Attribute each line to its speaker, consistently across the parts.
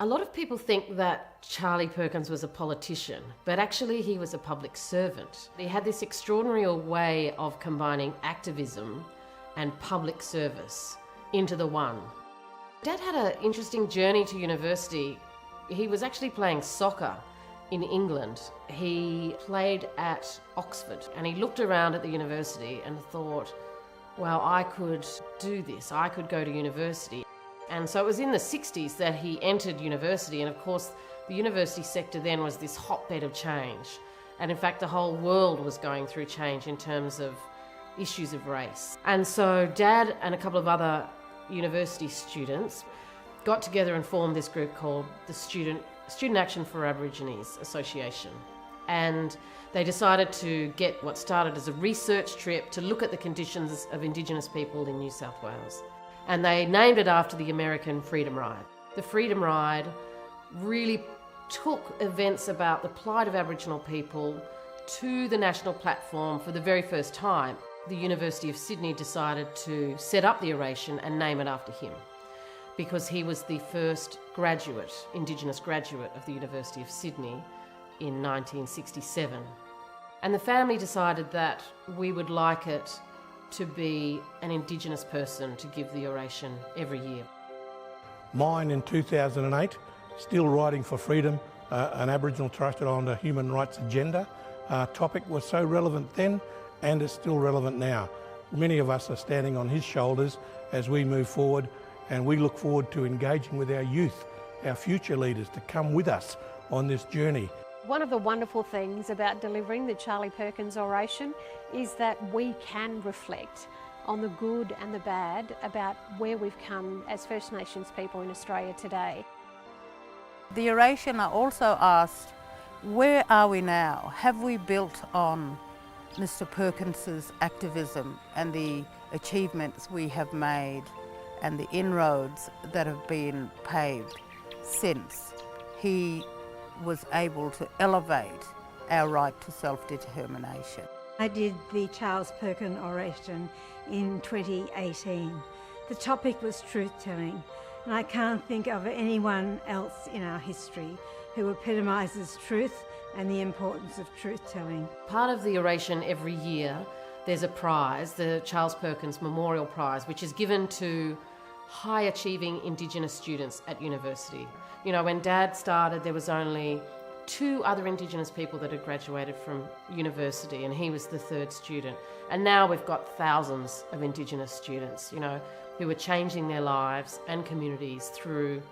Speaker 1: A lot of people think that Charlie Perkins was a politician, but actually he was a public servant. He had this extraordinary way of combining activism and public service into the one. Dad had an interesting journey to university. He was actually playing soccer in England. He played at Oxford and he looked around at the university and thought, well, I could do this, I could go to university. And so it was in the 60s that he entered university, and of course the university sector then was this hotbed of change. And in fact the whole world was going through change in terms of issues of race. And so Dad and a couple of other university students got together and formed this group called the Student Action for Aborigines Association. And they decided to get what started as a research trip to look at the conditions of Indigenous people in New South Wales. And they named it after the American Freedom Ride. The Freedom Ride really took events about the plight of Aboriginal people to the national platform for the very first time. The University of Sydney decided to set up the oration and name it after him, because he was the first graduate, Indigenous graduate of the University of Sydney in 1967. And the family decided that we would like it to be an Indigenous person to give the oration every year.
Speaker 2: Mine in 2008, still writing for freedom, an Aboriginal Torres Strait Islander human rights agenda. Topic was so relevant then and is still relevant now. Many of us are standing on his shoulders as we move forward, and we look forward to engaging with our youth, our future leaders, to come with us on this journey.
Speaker 3: One of the wonderful things about delivering the Charlie Perkins Oration is that we can reflect on the good and the bad about where we've come as First Nations people in Australia today.
Speaker 4: The oration I also asked, where are we now? Have we built on Mr. Perkins's activism and the achievements we have made and the inroads that have been paved since he was able to elevate our right to self-determination?
Speaker 5: I did the Charles Perkins Oration in 2018. The topic was truth-telling, and I can't think of anyone else in our history who epitomises truth and the importance of truth-telling.
Speaker 1: Part of the oration every year, there's a prize, the Charles Perkins Memorial Prize, which is given to high-achieving Indigenous students at university. You know, when Dad started, there was only 2 other Indigenous people that had graduated from university, and he was the 3rd student. And now we've got thousands of Indigenous students, you know, who are changing their lives and communities through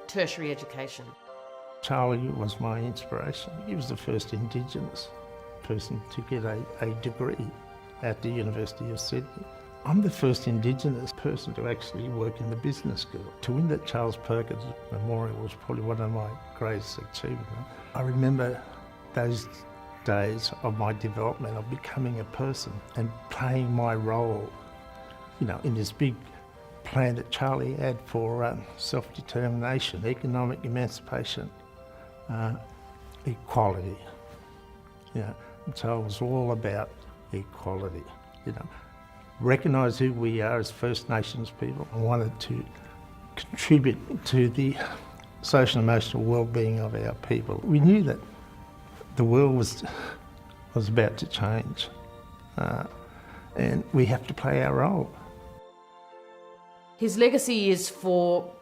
Speaker 1: tertiary education.
Speaker 6: Charlie was my inspiration. He was the first Indigenous person to get a degree at the University of Sydney. I'm the first Indigenous person to actually work in the business school. To win that Charles Perkins Memorial was probably one of my greatest achievements. I remember those days of my development, of becoming a person and playing my role, you know, in this big plan that Charlie had for self-determination, economic emancipation, equality. You know, and so it was all about equality, you know. Recognise who we are as First Nations people. I wanted to contribute to the social and emotional well-being of our people. We knew that the world was about to change, and we have to play our role.
Speaker 1: His legacy is for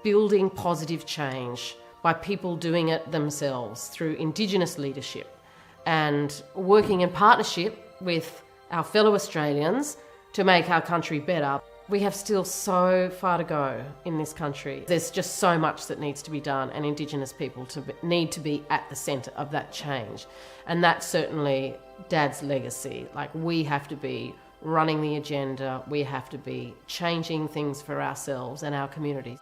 Speaker 1: building positive change by people doing it themselves through Indigenous leadership and working in partnership with our fellow Australians to make our country better. We have still so far to go in this country. There's just so much that needs to be done, and Indigenous people need to be at the centre of that change. And that's certainly Dad's legacy. Like, we have to be running the agenda, we have to be changing things for ourselves and our communities.